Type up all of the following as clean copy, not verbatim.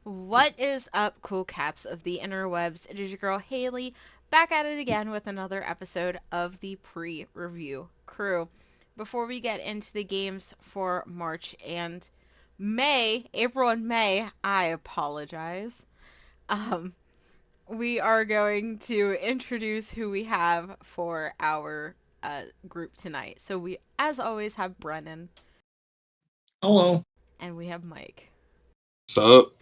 What is up, cool cats of the interwebs? It is your girl Haley, back at it again with another episode of the pre-review crew. Before we get into the games for March and May, April and May, I apologize. Um, we are going to introduce who we have for our group tonight. So we, as always, have Brennan Hello. and we have Mike. What's up?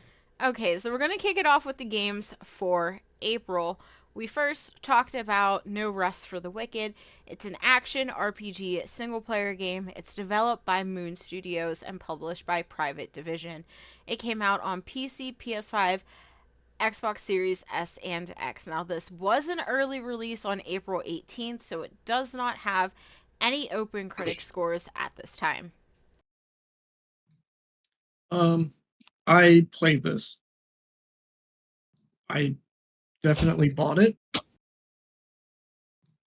Okay, so we're going to kick it off with the games for April. We first talked about No Rest for the Wicked. It's an action RPG single player game. It's developed by Moon Studios and published by Private Division. It came out on PC, PS5, Xbox Series S and X. Now, this was an early release on April 18th, so it does not have any open critic scores at this time. I played this. I definitely bought it.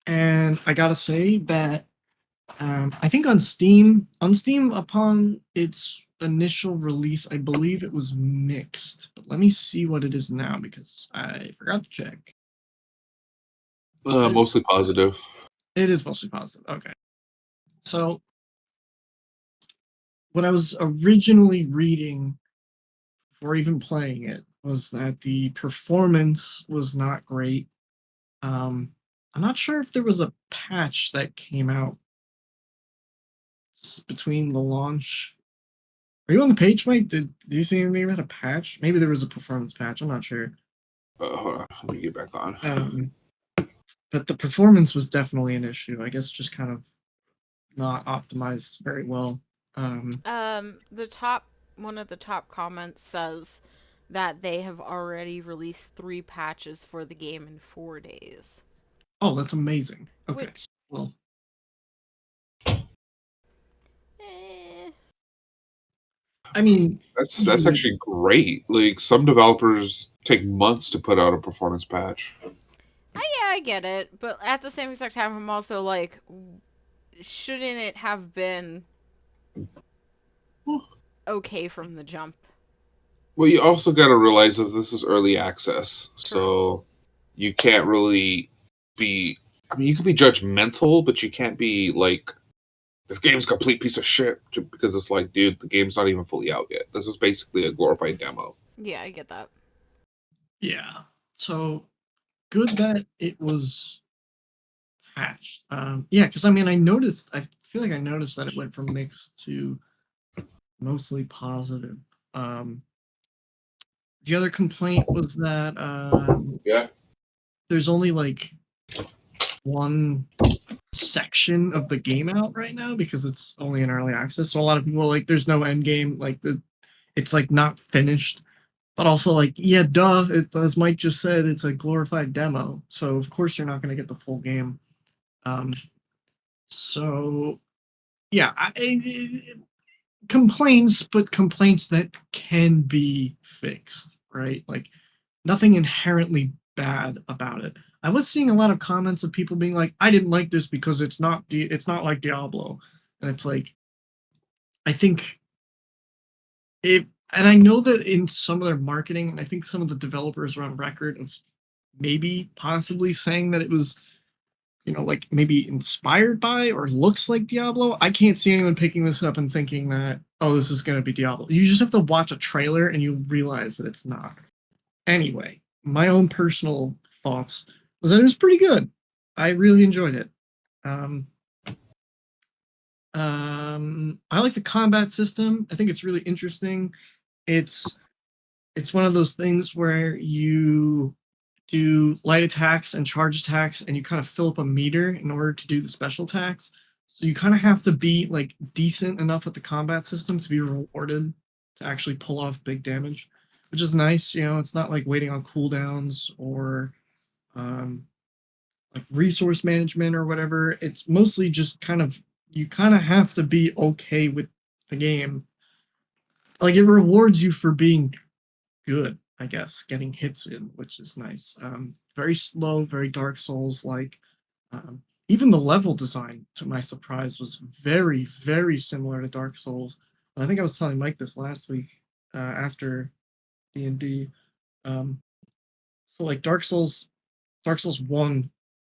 And I gotta say that I think on Steam upon its initial release, I believe it was mixed. But let me see what it is now because I forgot to check. Mostly positive. It is mostly positive. Okay. So what I was originally reading before even playing it was that the performance was not great. I'm not sure if there was a patch that came out between the launch. Are you on the page, Mike? Did you see maybe had a patch? Maybe there was a performance patch. I'm not sure. Hold on, let me get back on. But the performance was definitely an issue. I guess just kind of not optimized very well. One of the top comments says that they have already released 3 patches for the game in 4 days. Oh, that's amazing. Okay. Which, well, I mean, that's actually great. Like, some developers take months to put out a performance patch. yeah, I get it, but at the same exact time, I'm also like, shouldn't it have been okay from the jump? Well, you also got to realize that this is early access, so you can't really be. I mean, you can be judgmental, but you can't be like, this game's a complete piece of shit, because it's like, dude, the game's not even fully out yet. This is basically a glorified demo. Yeah, I get that. Yeah. So good that it was patched. Yeah, because I mean, I feel like I noticed that it went from mixed to mostly positive. The other complaint was that there's only like one section of the game out right now because it's only in early access. So a lot of people like there's no end game, like it's like not finished. But also like, yeah, duh, as Mike just said, it's a glorified demo. So of course you're not going to get the full game. So yeah, complaints, but complaints that can be fixed, right? Like nothing inherently bad about it. I was seeing a lot of comments of people being like, "I didn't like this because it's not like Diablo," and it's like, I think and I know that in some of their marketing, and I think some of the developers are on record of maybe possibly saying that it was, like maybe inspired by or looks like Diablo. I can't see anyone picking this up and thinking that, oh, this is going to be Diablo. You just have to watch a trailer and you realize that it's not. Anyway, my own personal thoughts was that it was pretty good. I really enjoyed it. I like the combat system. I think it's really interesting. It's one of those things where you do light attacks and charge attacks, and you kind of fill up a meter in order to do the special attacks. So you kind of have to be like decent enough with the combat system to be rewarded to actually pull off big damage, which is nice. It's not like waiting on cooldowns or like resource management or whatever. It's mostly just you kind of have to be okay with the game. Like it rewards you for being good. I guess, getting hits in, which is nice. Very slow, very Dark Souls like. Um, Even the level design, to my surprise, was very, very similar to Dark Souls. And I think I was telling Mike this last week after D&D. Um, so like Dark Souls 1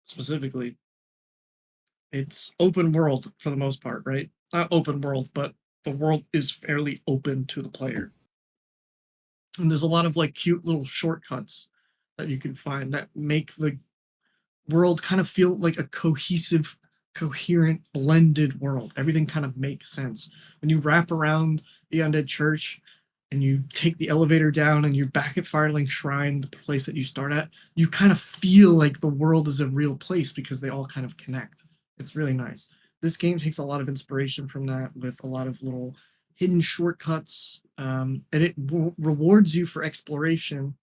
specifically, it's open world for the most part, right? Not open world, but the world is fairly open to the player. And there's a lot of like cute little shortcuts that you can find that make the world kind of feel like a cohesive, coherent, blended world. Everything kind of makes sense. When you wrap around the undead church and you take the elevator down and you're back at Firelink Shrine, the place that you start at, you kind of feel like the world is a real place because they all kind of connect. It's really nice. This game takes a lot of inspiration from that with a lot of little hidden shortcuts, and it rewards you for exploration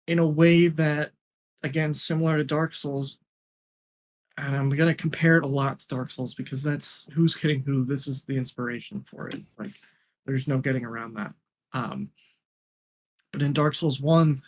in a way that, again, similar to Dark Souls, and I'm gonna compare it a lot to Dark Souls because that's who's kidding who. This is the inspiration for it. Like, there's no getting around that. Um, but in Dark Souls 1,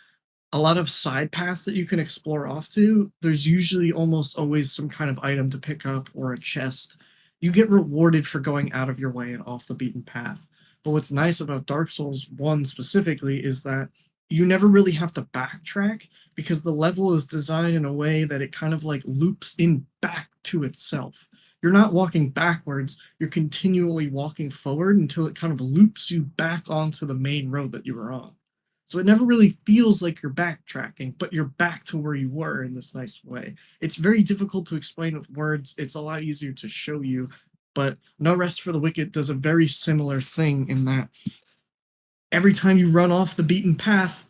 a lot of side paths that you can explore off to, there's usually almost always some kind of item to pick up or a chest. You get rewarded for going out of your way and off the beaten path. But what's nice about Dark Souls 1 specifically is that you never really have to backtrack because the level is designed in a way that it kind of like loops in back to itself. You're not walking backwards, you're continually walking forward until it kind of loops you back onto the main road that you were on. So it never really feels like you're backtracking, but you're back to where you were in this nice way. It's very difficult to explain with words. It's a lot easier to show you, but No Rest for the Wicked does a very similar thing in that every time you run off the beaten path,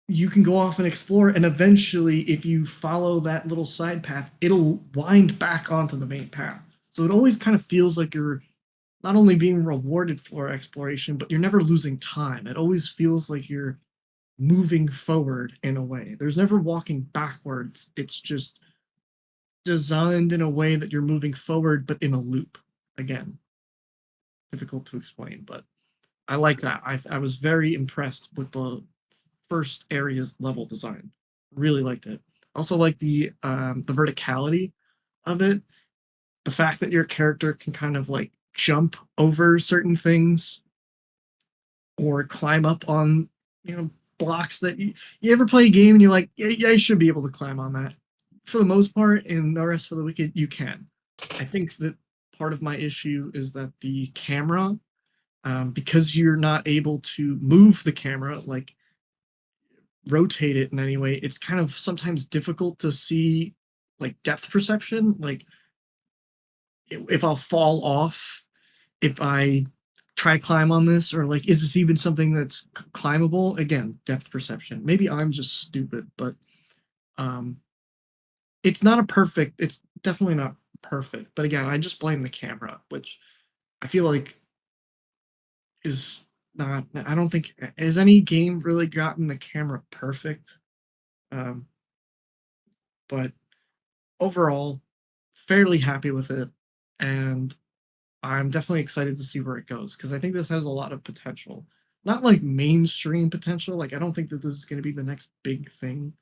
you can go off and explore, and eventually, if you follow that little side path, it'll wind back onto the main path. So it always kind of feels like you're not only being rewarded for exploration, but you're never losing time. It always feels like you're moving forward in a way. There's never walking backwards. It's just designed in a way that you're moving forward, but in a loop. Again, difficult to explain, but I like that. I was very impressed with the first area's level design. Really liked it. Also like the verticality of it. The fact that your character can kind of like jump over certain things or climb up on, blocks that you ever play a game and you're like, yeah, I should be able to climb on that. For the most part, in No Rest for the Wicked, you can. I think that part of my issue is that the camera, because you're not able to move the camera, like rotate it in any way, it's kind of sometimes difficult to see like depth perception. Like if I'll fall off, if I try to climb on this, or like, is this even something that's climbable? Again, depth perception. Maybe I'm just stupid, but um, it's not a perfect. It's definitely not perfect. But again, I just blame the camera, which I feel like is not. I don't think has any game really gotten the camera perfect. Um, but overall, fairly happy with it, and I'm definitely excited to see where it goes because I think this has a lot of potential. Not like mainstream potential, like I don't think that this is going to be the next big thing,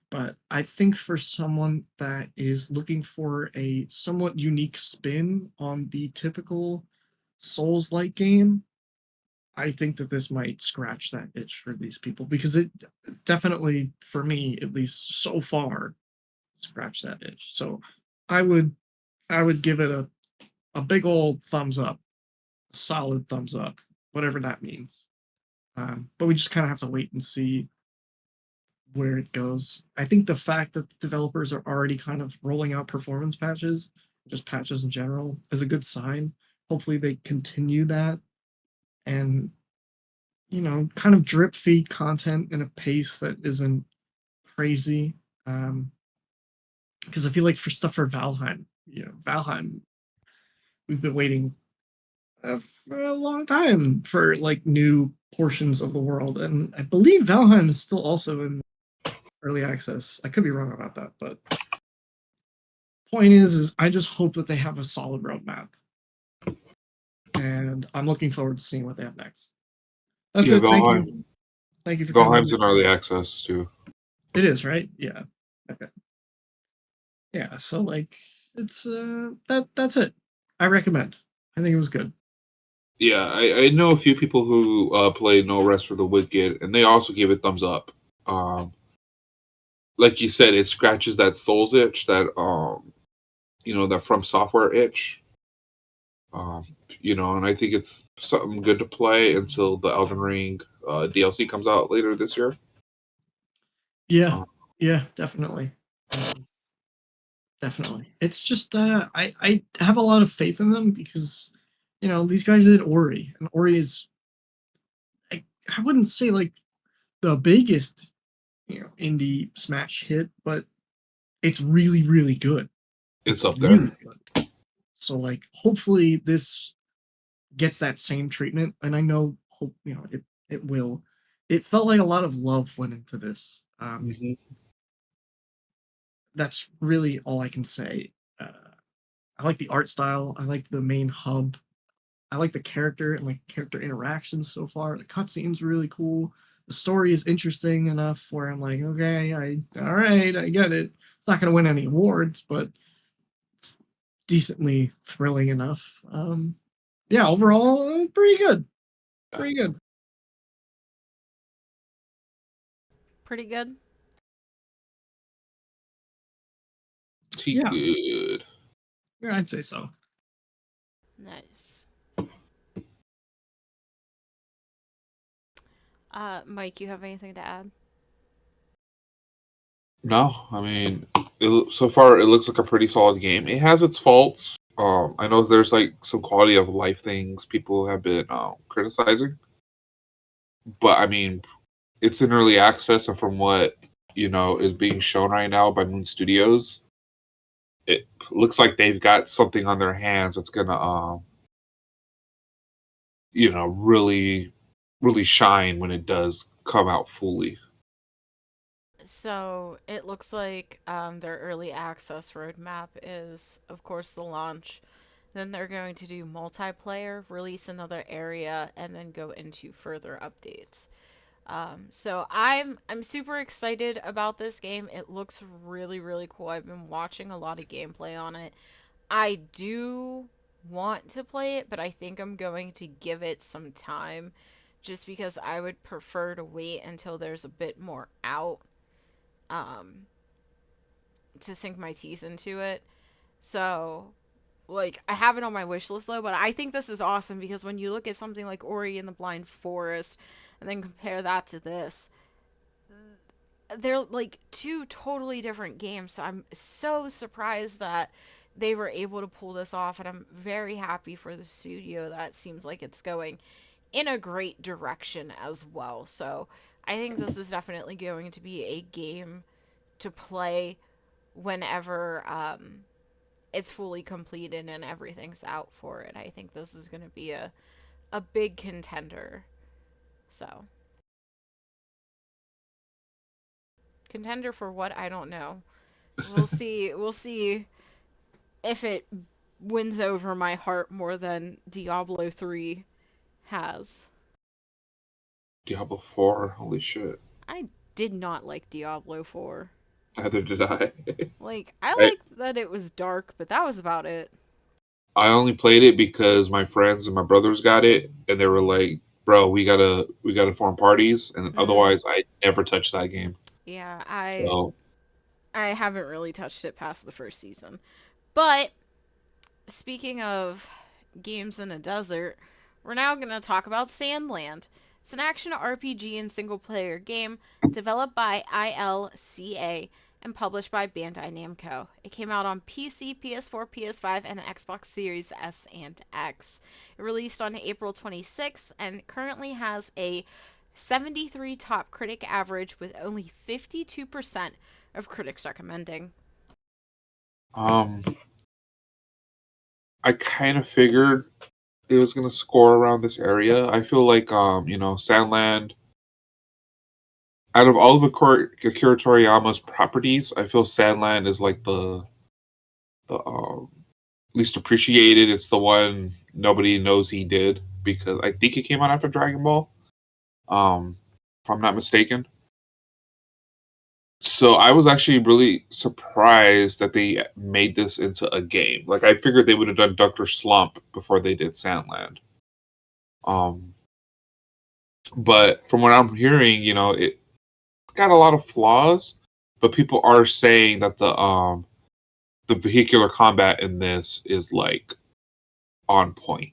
but I think for someone that is looking for a somewhat unique spin on the typical Souls-like game, I think that this might scratch that itch for these people because it definitely, for me at least so far, scratched that itch. So I would I would give it a big old thumbs up, solid thumbs up, whatever that means. But we just kind of have to wait and see where it goes. I think the fact that developers are already kind of rolling out performance patches, just patches in general, is a good sign. Hopefully, they continue that and, kind of drip feed content in a pace that isn't crazy. Because I feel like for stuff for Valheim, Valheim, we've been waiting for a long time for like new portions of the world, and I believe Valheim is still also in early access. I could be wrong about that, but point is I just hope that they have a solid roadmap, and I'm looking forward to seeing what they have next. That's Yeah, it. Thank Valheim. you. Thank you for coming Valheim's in. in early access too. It is, right? Yeah. Okay. Yeah. So like, it's that's it. I recommend. I think it was good. Yeah, I know a few people who played No Rest for the Wicked, and they also gave it thumbs up. Um, like you said, it scratches that Souls itch, that that From Software itch. Um, and I think it's something good to play until the Elden Ring DLC comes out later this year. Yeah. Uh, Yeah. Definitely. Definitely. It's just I have a lot of faith in them because these guys did Ori, and Ori is I wouldn't say like the biggest indie smash hit, but it's really really good. It's it's up there. really good. So like hopefully this gets that same treatment, and I know hope it will. It felt like a lot of love went into this. Hmm. That's really all I can say. I like the art style. I like the main hub. I like the character and like character interactions so far. The cutscene's really cool. The story is interesting enough where I'm like, okay, all right, I get it. It's not gonna win any awards, but it's decently thrilling enough. Yeah, overall, pretty good. Pretty good. Pretty good. Pretty Yeah, good. yeah, I'd say so. Nice. Mike, you have anything to add? No, I mean, so far it looks like a pretty solid game. It has its faults. I know there's like some quality of life things people have been criticizing, but I mean, it's in early access, and from what is being shown right now by Moon Studios, it looks like they've got something on their hands that's gonna, really, really shine when it does come out fully. So it looks like their early access roadmap is, of course, the launch. Then they're going to do multiplayer, release another area, and then go into further updates. So I'm super excited about this game. It looks really really cool. I've been watching a lot of gameplay on it. I do want to play it, but I think I'm going to give it some time, just because I would prefer to wait until there's a bit more out um, to sink my teeth into it. So, like, I have it on my wish list though, but I think this is awesome because when you look at something like Ori and the Blind Forest and then compare that to this, they're like two totally different games. So I'm so surprised that they were able to pull this off, and I'm very happy for the studio that seems like it's going in a great direction as well. So I think this is definitely going to be a game to play whenever it's fully completed and everything's out for it. I think this is going to be a big contender. So, contender for what? I don't know. We'll see. We'll see if it wins over my heart more than Diablo 3 has. Diablo 4, holy shit. I did not like Diablo 4. Neither did I. Like, I I liked that it was dark, but that was about it. I only played it because my friends and my brothers got it, and they were like, "Bro, we gotta form parties," and Mm, otherwise, I never touched that game. yeah, I So, I haven't really touched it past the first season. But speaking of games in a desert, we're now going to talk about Sandland. It's an action RPG and single player game developed by ILCA and published by Bandai Namco. It came out on PC, PS4, PS5, and Xbox Series S and X. It released on April 26th and currently has a 73 top critic average with only 52% of critics recommending. um, I kind of figured it was gonna score around this area. I feel like, Sandland. Out of all of Akira Toriyama's properties, I feel Sandland is like the least appreciated. It's the one nobody knows he did because I think it came out after Dragon Ball. Um, if I'm not mistaken. So I was actually really surprised that they made this into a game. Like I figured they would have done Dr. Slump before they did Sandland. Um, but from what I'm hearing, it's got a lot of flaws, but people are saying that the vehicular combat in this is like on point.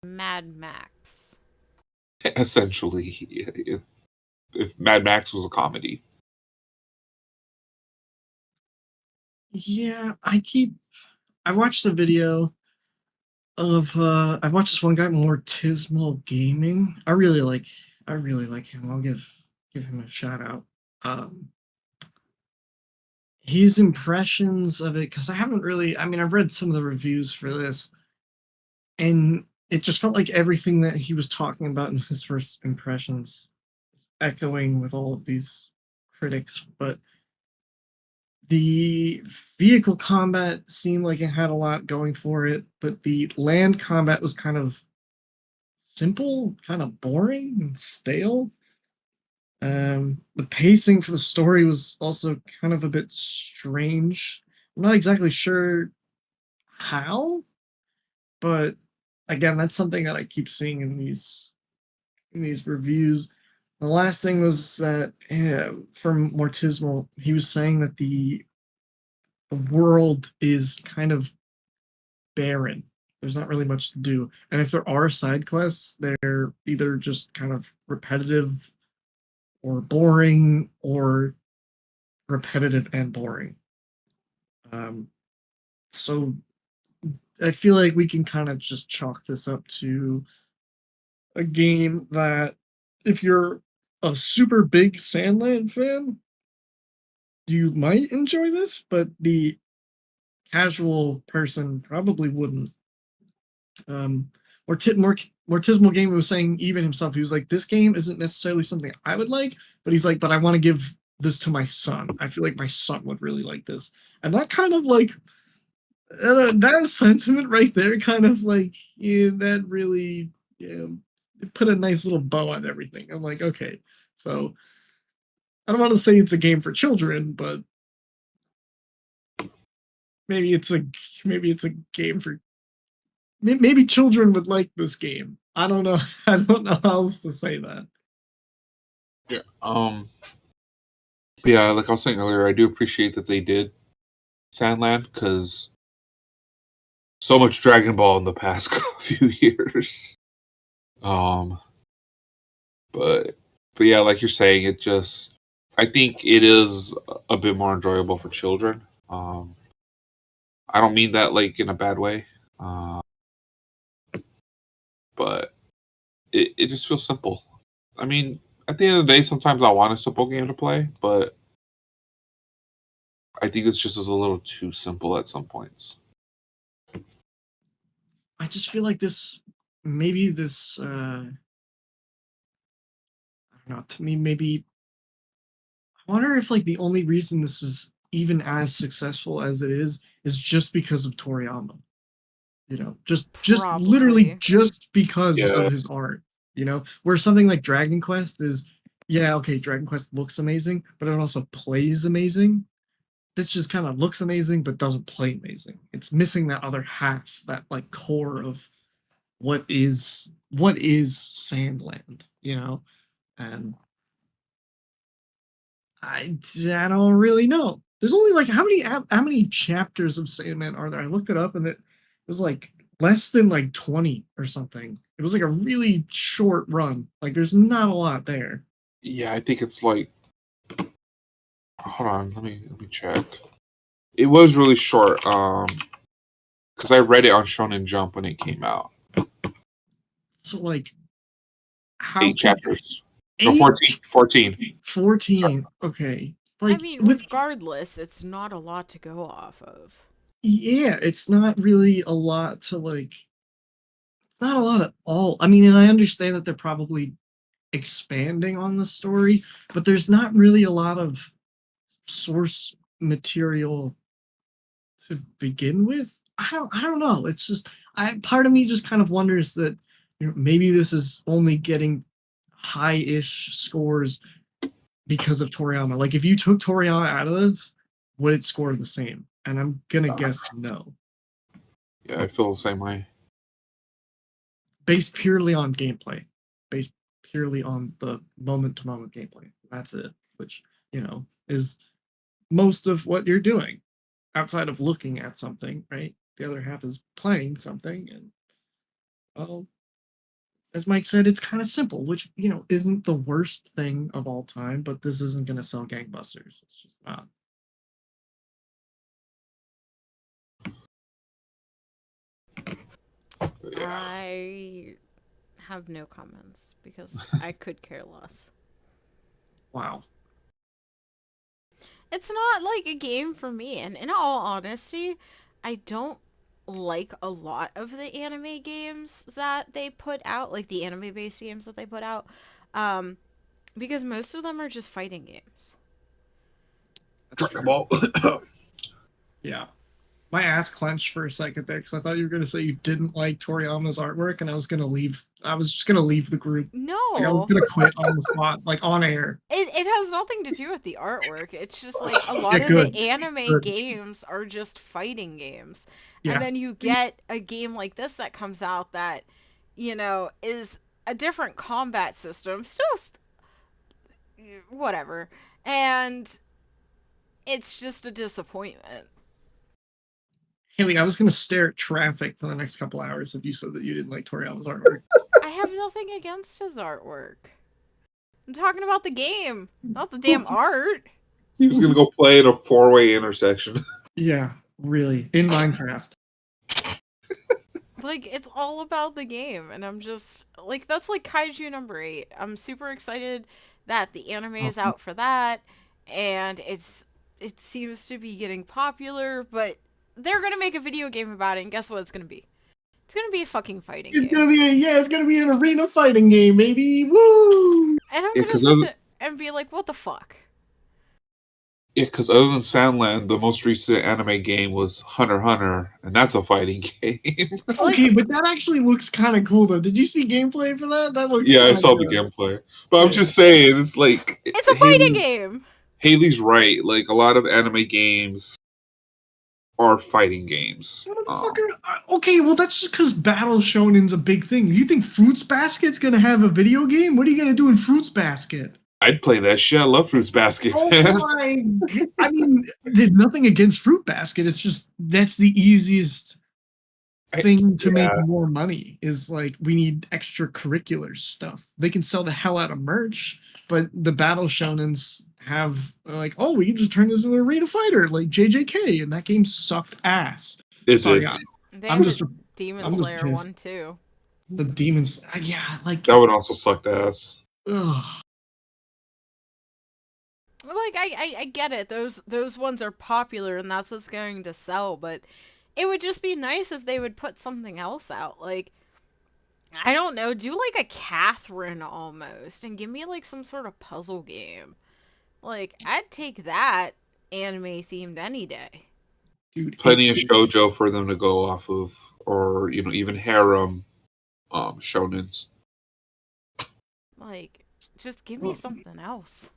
Mad Max. Essentially, if Mad Max was a comedy. Yeah, I watched a video of I watched this one guy, Mortismal Gaming. I really like him. I'll give him a shout out. Um his impressions of it, because I haven't really, I mean, I've read some of the reviews for this, and it just felt like everything that he was talking about in his first impressions echoing with all of these critics. But the vehicle combat seemed like it had a lot going for it, but the land combat was kind of simple, kind of boring and stale. The pacing for the story was also kind of a bit strange. I'm not exactly sure how, but again, that's something that I keep seeing in these reviews. The last thing was that from Mortismal, he was saying that the world is kind of barren. There's not really much to do, and if there are side quests, they're either just kind of repetitive or boring, or repetitive and boring. Um, so I feel like we can kind of just chalk this up to a game that, if you're a super big Sandland fan, you might enjoy this, but the casual person probably wouldn't. Um, Mortismal Game was saying, even himself, he was like, "This game isn't necessarily something I would like," but he's like, "But I want to give this to my son. I feel like my son would really like this," and that kind of like that sentiment right there, kind of like, yeah, that really, yeah, it put a nice little bow on everything. I'm like, okay, so I don't want to say it's a game for children, but maybe it's a maybe it's a game for, maybe children would like this game. I don't know. I don't know how else to say that. Yeah. Yeah, like I was saying earlier, I do appreciate that they did Sandland because so much Dragon Ball in the past few years. Um, but yeah, like you're saying, I think it is a bit more enjoyable for children. I don't mean that like in a bad way, uh, but it just feels simple. I mean, at the end of the day, sometimes I want a simple game to play, but I think it's just a little too simple at some points. I just feel like maybe this, I don't know, to me, maybe, I wonder if like the only reason this is even as successful as it is just because of Toriyama. Just literally Probably. just because Yeah, of his art. Where something like Dragon Quest is, yeah, okay, Dragon Quest looks amazing, but it also plays amazing. This just kind of looks amazing but doesn't play amazing. It's missing that other half, that like core of what is Sandland, and I don't really know. There's only like, how many chapters of Sandman are there? I looked it up, and it was like less than like 20 or something. It was like a really short run. Like, there's not a lot there. yeah, I think it's like. Hold on, let me check. It was really short. Because I read it on Shonen Jump when it came out. So like, how Eight could chapters. No, eight 14. 14. Sorry. 14? Okay, I like, mean, with, regardless, it's not a lot to go off of. yeah, it's not really a lot to like. It's not a lot at all. I mean, and I understand that they're probably expanding on the story, but there's not really a lot of source material to begin with. I don't know. It's just, part of me just kind of wonders that maybe this is only getting high-ish scores because of Toriyama. Like, if you took Toriyama out of this, would it score the same? And I'm gonna guess no. Yeah, I feel the same way. Based purely on gameplay, based purely on the moment-to-moment gameplay. That's it, which, is most of what you're doing outside of looking at something, right? The other half is playing something, and, well, as Mike said, it's kind of simple, which, isn't the worst thing of all time, but this isn't going to sell gangbusters. It's just not. Yeah. I have no comments because I could care less. Wow. It's not like a game for me, and in all honesty, I don't like a lot of the anime games that they put out, like the anime based games that they put out, um, because most of them are just fighting games. That's Dragon true. Ball. Yeah. My ass clenched for a second there because I thought you were going to say you didn't like Toriyama's artwork, and I was going to leave. I was just going to leave the group. Like, I was No, going to quit on the spot, like on air. it has nothing to do with the artwork. It's just like a Yeah, lot of the good. anime Good. games are just fighting games. And Yeah. then you get a game like this that comes out that, is a different combat system. Still, whatever. And it's just a disappointment. Haley, I was going to stare at traffic for the next couple hours if you said that you didn't like Toriyama's artwork. I have nothing against his artwork. I'm talking about the game, not the damn art. He was gonna go play at a 4-way intersection. Yeah, really. In Minecraft. Like, it's all about the game, and I'm just like, that's like Kaiju number 8. I'm super excited that the anime is Um, out for that, and it seems to be getting popular, but they're gonna make a video game about it, and guess what it's gonna be? It's gonna be a fucking fighting it's game. gonna be it's gonna be an arena fighting game, baby. Woo! And I'm Yeah, gonna because sit there and be like, what the fuck? other than Sandland, the most recent anime game was Hunter x Hunter, and that's a fighting game. Okay, Like, but that actually looks kind of cool though. Did you see gameplay for that? That looks Yeah, I kind of saw the good. gameplay, but I'm Yeah. just saying, it's like it's a fighting game! Haley's right. Like a lot of anime games are fighting games. Motherfucker. Okay, well that's just because Battle Shonen's a big thing. You think Fruits Basket's gonna have a video game? What are you gonna do in Fruits Basket? I'd play that shit. I love Fruits Basket, Oh man. my! I mean, there's nothing against Fruit Basket. It's just that's the easiest thing to make Yeah, more money. Is like we need extracurricular stuff. They can sell the hell out of merch, but the Battle Shonens have like, oh, we can just turn this into an arena fighter like JJK, and that game sucked ass. it Sorry, did. They I'm have a just Demon I'm just Slayer pissed. one too. The demons, yeah, like, That would also suck ass. ugh. Like, I get it. Those ones are popular and that's what's going to sell, but it would just be nice if they would put something else out. Like, I don't know, do like a Catherine almost and give me like some sort of puzzle game. Like, I'd take that anime themed any day. Dude, Plenty of shojo for them to go off of, or even harem shonens. Like, just give me something else.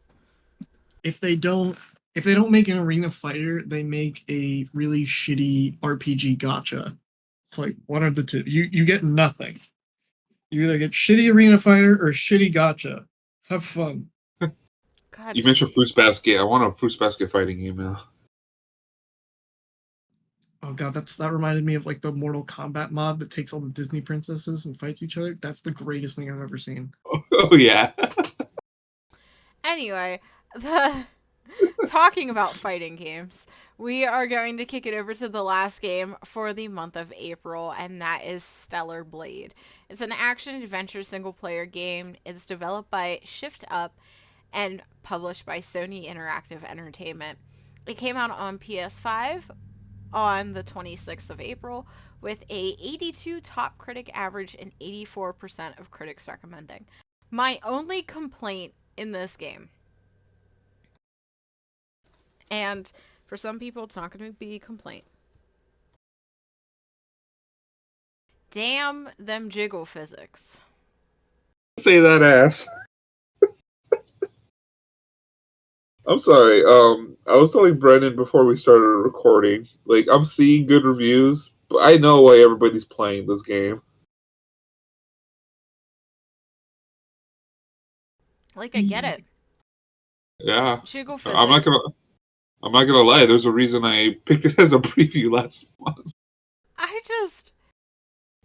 if they don't if they don't make an arena fighter, they make a really shitty RPG gotcha. It's like one of the two. You get nothing. You either get shitty arena fighter or shitty gotcha. Have fun. God, You mentioned Fruits Basket. I want a Fruits Basket fighting game now. Oh god, that reminded me of like the Mortal Kombat mod that takes all the Disney princesses and fights each other. That's the greatest thing I've ever seen. Oh yeah. anyway, the talking about fighting games, we are going to kick it over to the last game for the month of April, and that is Stellar Blade. It's an action adventure single player game. It's developed by Shift Up and published by Sony Interactive Entertainment. It came out on PS5 on the 26th of April with a 82 top critic average and 84% of critics recommending. My only complaint in this game, and for some people it's not going to be a complaint, Damn them jiggle physics. Say that ass. I'm sorry. I was telling Brendan before we started recording. Like, I'm seeing good reviews, but I know why everybody's playing this game. Like, I get it. Yeah, Jiggle I'm not physics. gonna. I'm not gonna lie. There's a reason I picked it as a preview last month. I just.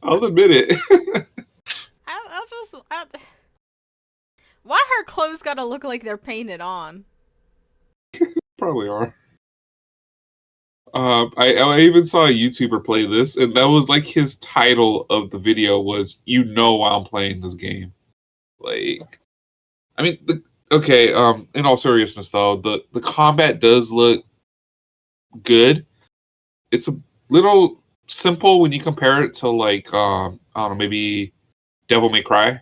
I'll admit it. I'll just. Why her clothes gotta look like they're painted on? Probably are. I even saw a YouTuber play this, and that was like his title of the video was "You know why I'm playing this game." Like, I mean, okay. In all seriousness, though, the combat does look good. It's a little simple when you compare it to like I don't know, maybe Devil May Cry.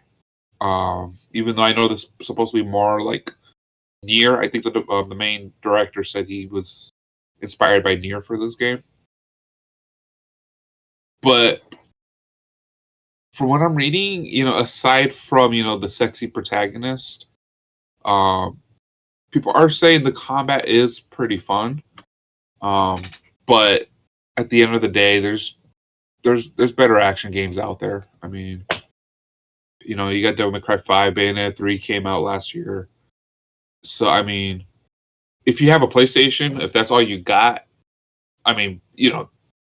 Even though I know this is supposed to be more like Nier, I think the main director said he was inspired by Nier for this game. But from what I'm reading, aside from the sexy protagonist, um, people are saying the combat is pretty fun. Um, but at the end of the day, there's better action games out there. I mean, you got Devil May Cry 5, Bayonetta 3 came out last year. So I mean, if you have a PlayStation, if that's all you got, I mean,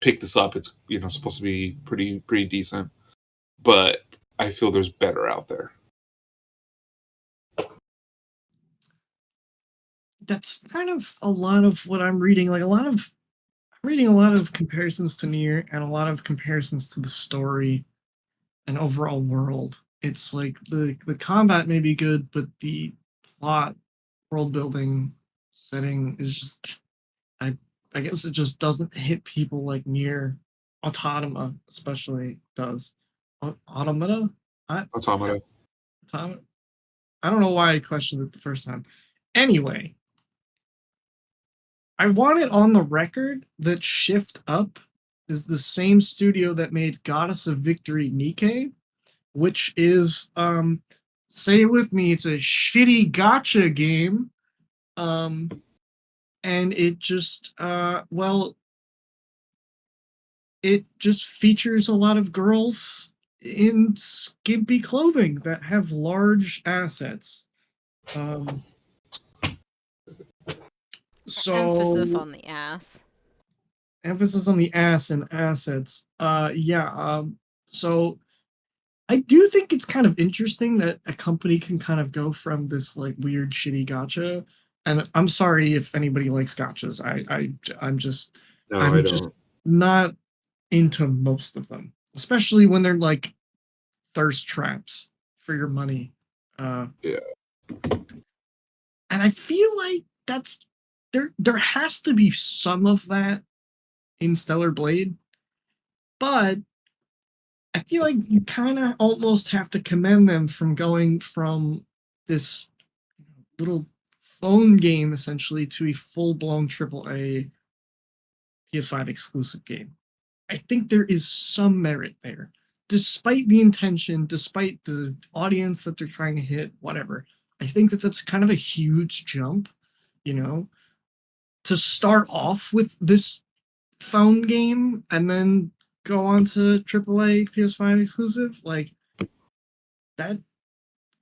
pick this up. It's supposed to be pretty decent, but I feel there's better out there. That's kind of a lot of what I'm reading. Like I'm reading a lot of comparisons to Nier and a lot of comparisons to the story and overall world. It's like the combat may be good, but the plot, world building, setting is just I I guess it just doesn't hit people like Nier Automata especially does. Automata? I yeah, Automata. Automata. I don't know why I questioned it the first time. Anyway, I want it on the record that Shift Up is the same studio that made Goddess of Victory Nikke, which is say it with me, it's a shitty gotcha game. Um and it just it just features a lot of girls in skimpy clothing that have large assets. Um Emphasis so on the ass. emphasis on the ass and assets. Yeah. So I do think it's kind of interesting that a company can kind of go from this like weird shitty gotcha. And I'm sorry if anybody likes gotchas. I'm just No, I I'm just don't. not into most of them, especially when they're like thirst traps for your money. Uh, Yeah. and I feel like that's there has to be some of that in Stellar Blade, but I feel like you kind of almost have to commend them from going from this little phone game essentially to a full blown AAA PS5 exclusive game. I think there is some merit there, despite the intention, despite the audience that they're trying to hit, whatever. I think that that's kind of a huge jump, you know, to start off with this phone game and then go on to AAA PS5 exclusive. Like that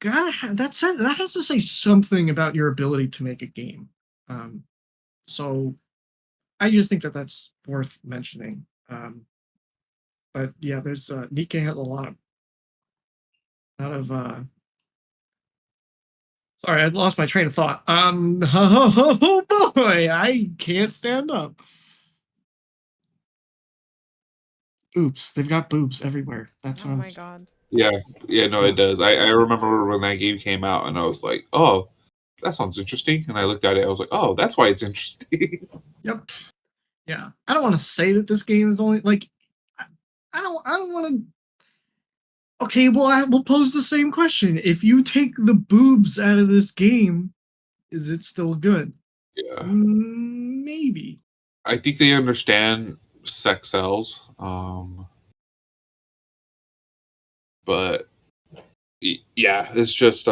that has to say something about your ability to make a game. So I just think that that's worth mentioning. But yeah, there's Nikkei has a lot of sorry, I lost my train of thought. Oh boy, I can't stand up. Oops, they've got boobs everywhere. That's Oh what I'm. my god. Yeah, yeah, no, Yeah. it does. I remember when that game came out, and I was like, "Oh, that sounds interesting." And I looked at it, I was like, "Oh, that's why it's interesting." Yep. Yeah. I don't want to say that this game is only like. I, I don't want to. Okay, well, we'll pose the same question. If you take the boobs out of this game, is it still good? Yeah, Maybe. I think they understand sex sells. But yeah, it's just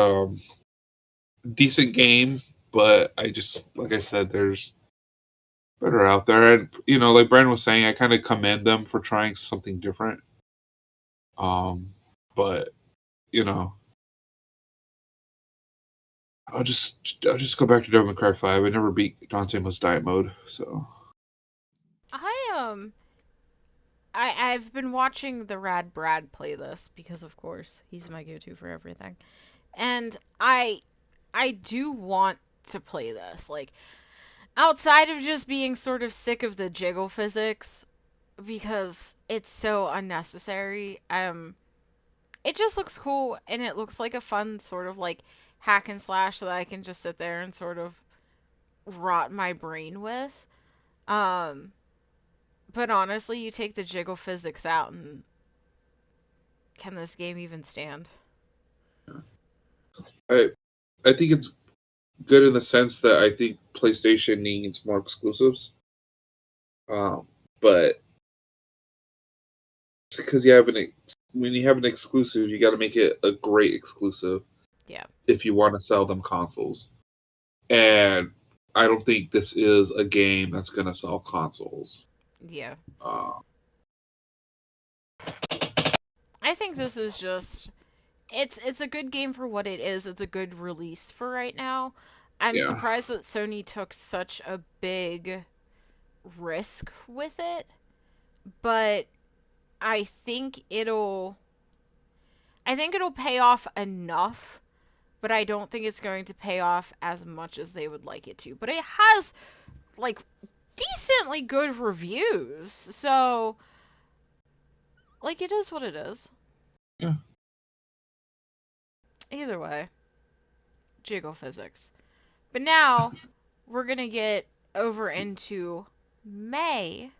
decent game. But I just, like I said, there's better out there, and like Brandon was saying, I kind of commend them for trying something different. But you know, I'll just go back to Devil May Cry 5. I never beat Dante Must Diet mode, so I I've been watching the Rad Brad play this because of course he's my go-to for everything. And I do want to play this. Like outside of just being sort of sick of the jiggle physics because it's so unnecessary. It just looks cool and it looks like a fun sort of like hack and slash that I can just sit there and sort of rot my brain with. Um but honestly, you take the jiggle physics out and can this game even stand? I I think it's good in the sense that I think PlayStation needs more exclusives. But because when you have an exclusive, you got to make it a great exclusive Yeah. if you want to sell them consoles. And I don't think this is a game that's going to sell consoles. Yeah. Uh, I think this is just it's a good game for what it is. It's a good release for right now. I'm yeah, surprised that Sony took such a big risk with it, but I think it'll I think it'll pay off enough, but I don't think it's going to pay off as much as they would like it to. But it has like decently good reviews. So like it is what it is. yeah. Either way, jiggle physics. But now we're going to get over into May.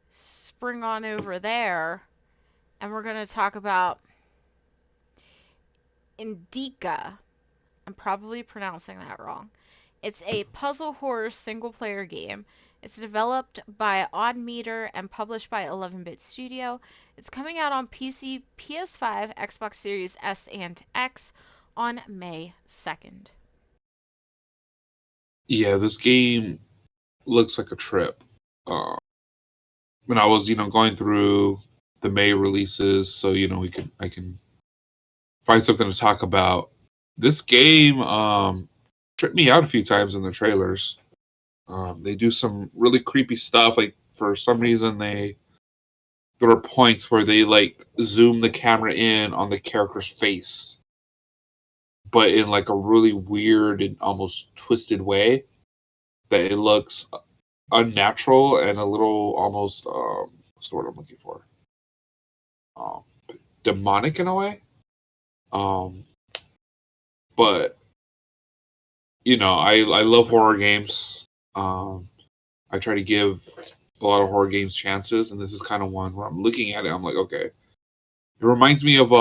Spring on over there. And we're going to talk about Indica. I'm probably pronouncing that wrong. It's a puzzle horror single player game. It's developed by Odd Meter and published by 11-Bit Studio. It's coming out on PC, PS5, Xbox Series S and X on May 2nd. Yeah, this game looks like a trip. When I was, going through the May releases, so I can find something to talk about. This game tripped me out a few times in the trailers. They do some really creepy stuff. Like for some reason, there are points where they like zoom the camera in on the character's face, but in like a really weird and almost twisted way that it looks unnatural and a little almost what's the word I'm looking for? Um, demonic in a way. Um, but I love horror games. I try to give a lot of horror games chances, and this is kind of one where I'm looking at it. I'm like, okay, it reminds me of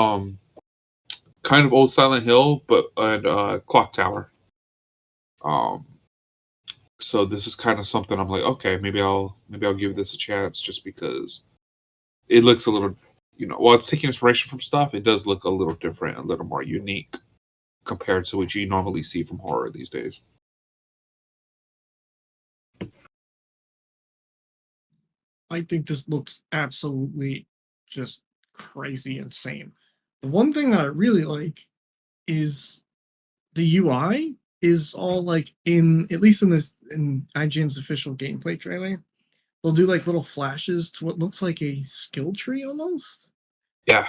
kind of old Silent Hill, but and Clock Tower. Um, so this is kind of something I'm like, okay, maybe I'll give this a chance just because it looks a little, while it's taking inspiration from stuff, it does look a little different, a little more unique compared to what you normally see from horror these days. I think this looks absolutely just crazy insane. The one thing that I really like is the UI is all like in at least in IGN's official gameplay trailer. They'll do like little flashes to what looks like a skill tree almost. Yeah,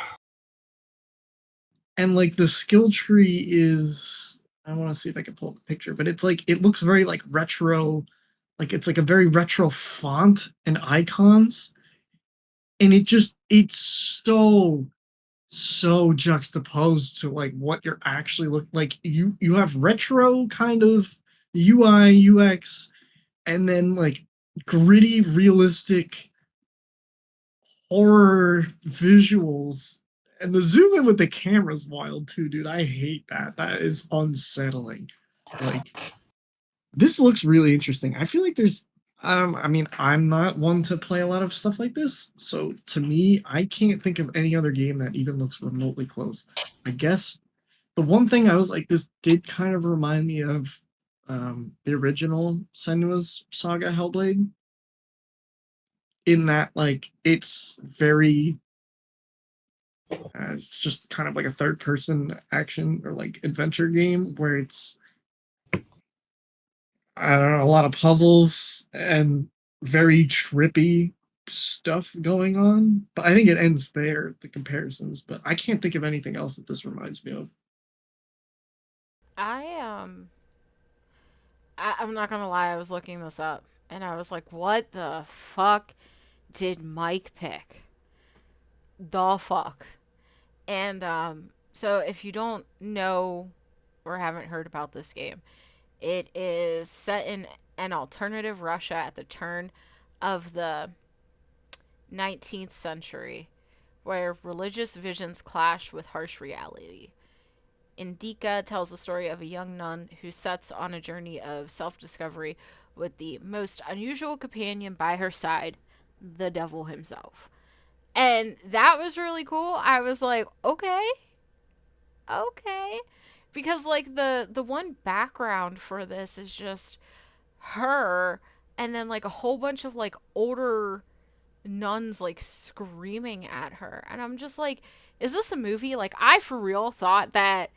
And like the skill tree is I want to see if I can pull up a picture, but it's like it looks very like retro, like it's like a very retro font and icons. And it's so juxtaposed to like what you're actually look like. You have retro kind of UI UX, and then like gritty realistic horror visuals, and the zoom in with the camera's wild too, dude. I hate that. That is unsettling. Like this looks really interesting. I feel like there's I mean, I'm not one to play a lot of stuff like this, so to me, I can't think of any other game that even looks remotely close. I guess the one thing I was like, this did kind of remind me of the original Senua's Saga Hellblade, in that like it's very it's just kind of like a third person action or like adventure game where it's, I don't know, a lot of puzzles and very trippy stuff going on. But I think it ends there, the comparisons. But I can't think of anything else that this reminds me of. I I'm not gonna lie, I was looking this up and I was like, what the fuck did Mike pick? The fuck. And so if you don't know or haven't heard about this game, it is set in an alternative Russia at the turn of the 19th century, where religious visions clash with harsh reality. Indica tells the story of a young nun who sets on a journey of self discovery with the most unusual companion by her side, the devil himself. And that was really cool. I was like, okay, okay. Because like the one background for this is just her and then like a whole bunch of like older nuns like screaming at her. And I'm just like, is this a movie? Like I for real thought that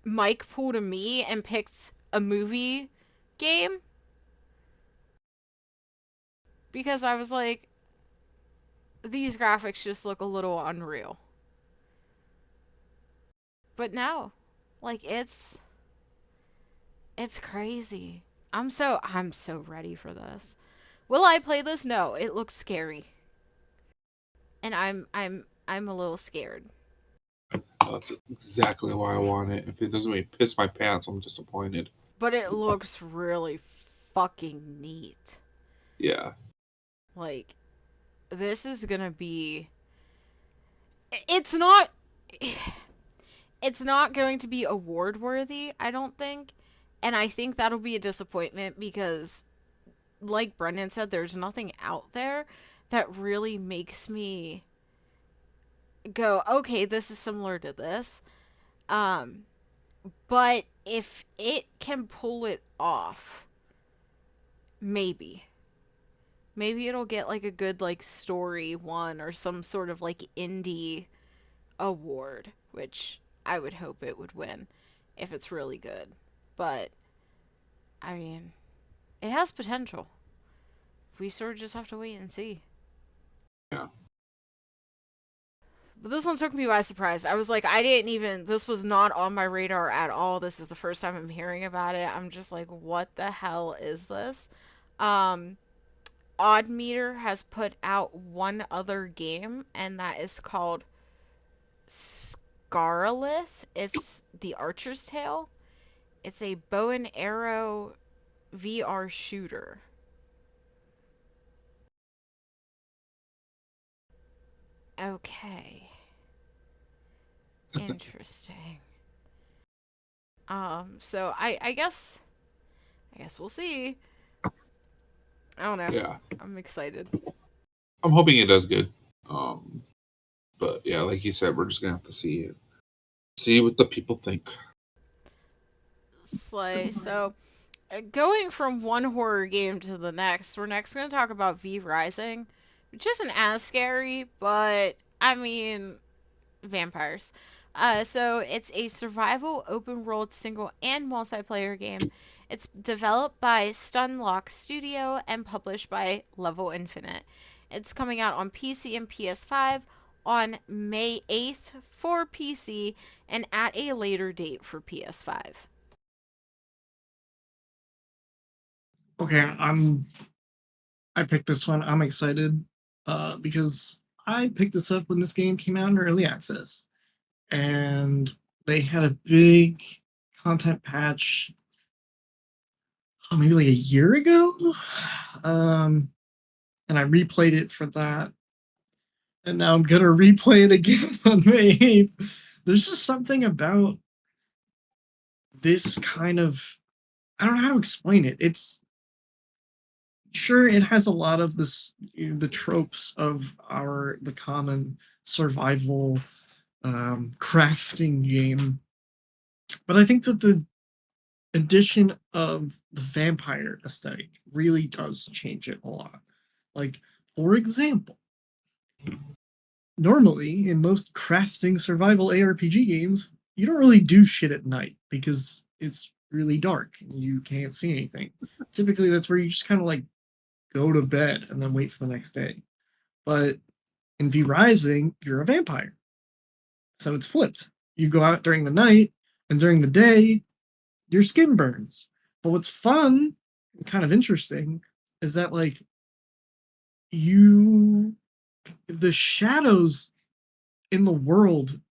Mike pulled a me and picked a movie game because I was like, these graphics just look a little unreal. But no, like it's crazy. I'm so ready for this. Will I play this? No, it looks scary. And I'm a little scared. That's exactly why I want it. If it doesn't make me piss my pants, I'm disappointed. But it looks really fucking neat. Yeah. Like this is going to be it's not it's not going to be award worthy, I don't think. And I think that'll be a disappointment because like Brendan said, there's nothing out there that really makes me go, okay, this is similar to this. Um, but if it can pull it off, maybe. Maybe it'll get like a good like story one or some sort of like indie award, which I would hope it would win if it's really good. But I mean, it has potential. We sort of just have to wait and see. Yeah. But this one took me by surprise. I was like, I didn't even, this was not on my radar at all. This is the first time I'm hearing about it. I'm just like, what the hell is this? Um, Odd Meter has put out one other game, and that is called Scarlith. It's the Archer's Tale. It's a bow and arrow VR shooter. Okay. Interesting. So I guess we'll see. I don't know. Yeah. I'm excited. I'm hoping it does good. But yeah, like you said, we're just gonna have to see it. See what the people think. Slay. So, going from one horror game to the next, we're next going to talk about V Rising, which isn't as scary, but I mean, vampires. So it's a survival open world single and multiplayer game. It's developed by Stunlock Studio and published by Level Infinite. It's coming out on PC and PS5 on May 8th for PC and at a later date for PS5. Okay, I picked this one. I'm excited because I picked this up when this game came out in early access, and they had a big content patch, oh, maybe like a year ago, and I replayed it for that, and now I'm gonna replay it again on May 8th. There's just something about this kind of, I don't know how to explain it. sure, it has a lot of the tropes of the common survival crafting game, but I think that the addition of the vampire aesthetic really does change it a lot. Like, for example, normally in most crafting survival ARPG games, you don't really do shit at night because it's really dark and you can't see anything. Typically, that's where you just kind of like go to bed and then wait for the next day. But in V Rising, you're a vampire. So it's flipped. You go out during the night, and during the day, your skin burns. But what's fun and kind of interesting is that like you the shadows in the world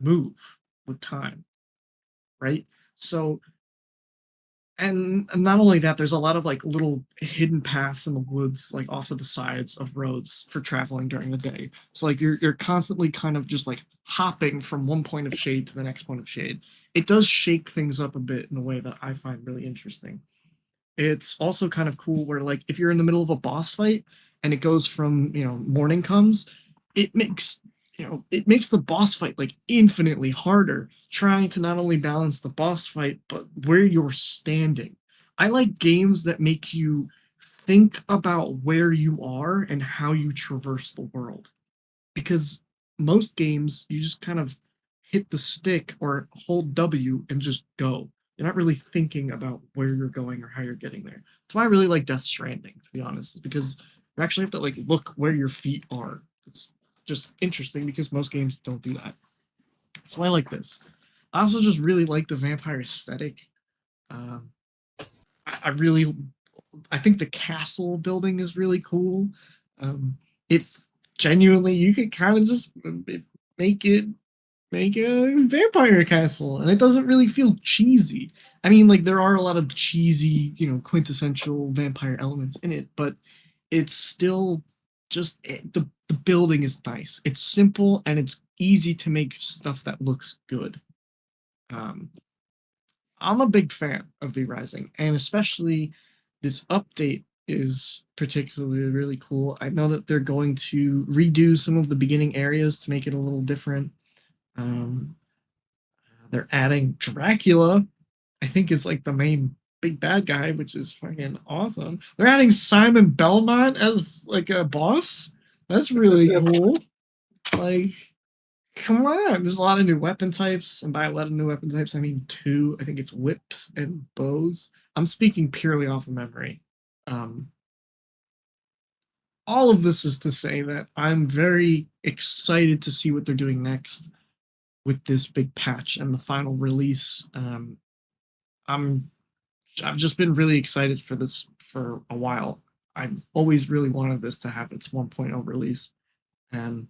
move with time, right? So and not only that, there's a lot of like little hidden paths in the woods, like off to the sides of roads for traveling during the day. So like you're constantly kind of just like hopping from one point of shade to the next point of shade. It does shake things up a bit in a way that I find really interesting. It's also kind of cool where like if you're in the middle of a boss fight and it goes from, morning comes, it makes it makes the boss fight like infinitely harder, trying to not only balance the boss fight but where you're standing. I like games that make you think about where you are and how you traverse the world, because most games you just kind of hit the stick or hold W and just go. You're not really thinking about where you're going or how you're getting there. That's why I really like Death Stranding, to be honest, is because you actually have to like look where your feet are. It's just interesting because most games don't do that. So I like this. I also just really like the vampire aesthetic. Um, I really, I think the castle building is really cool. It genuinely, you could kind of just make it make a vampire castle, and it doesn't really feel cheesy. I mean, like there are a lot of cheesy, quintessential vampire elements in it, but it's still the building is nice. It's simple and it's easy to make stuff that looks good. Um, I'm a big fan of V Rising, and especially this update is particularly really cool. I know that they're going to redo some of the beginning areas to make it a little different. Um, they're adding Dracula, I think is like the main big bad guy, which is fucking awesome. They're adding Simon Belmont as like a boss. That's really cool. Like, come on, there's a lot of new weapon types, and by a lot of new weapon types, I mean two. I think it's whips and bows. I'm speaking purely off of memory. Um, all of this is to say that I'm very excited to see what they're doing next with this big patch and the final release. I'm I've just been really excited for this for a while. I've always really wanted this to have its 1.0 release, and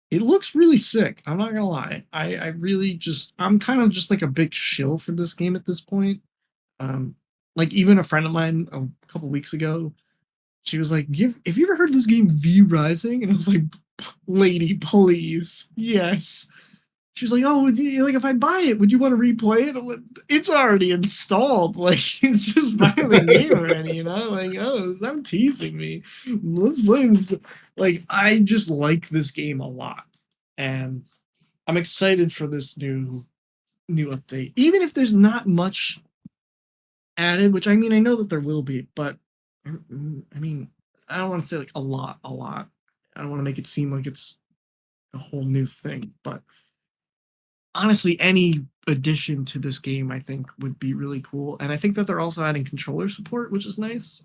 it looks really sick. I'm not gonna lie. I really just I'm kind of just like a big shill for this game at this point. Um, like even a friend of mine a couple weeks ago, she was like, Have you ever heard of this game V Rising?" And I was like, "Lady, please, yes." She's like, "Oh, like if I buy it, would you want to replay it?" I'm like, it's already installed. Like it's just buying the game already, Like, oh, I'm teasing me. Let's play this. Like, I just like this game a lot, and I'm excited for this new update. Even if there's not much added, which I mean, I know that there will be, but I mean, I don't want to say like a lot, a lot. I don't want to make it seem like it's a whole new thing, but honestly, any addition to this game I think would be really cool. And I think that they're also adding controller support, which is nice.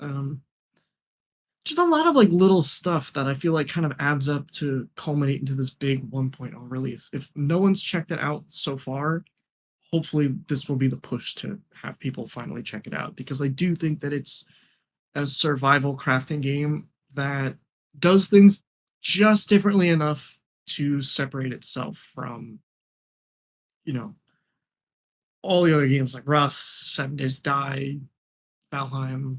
Just a lot of like little stuff that I feel like kind of adds up to culminate into this big 1.0 release. If no one's checked it out so far, hopefully this will be the push to have people finally check it out, because I do think that it's a survival crafting game that does things just differently enough to separate itself from, you know, all the other games like Rust, Seven Days Die, Valheim,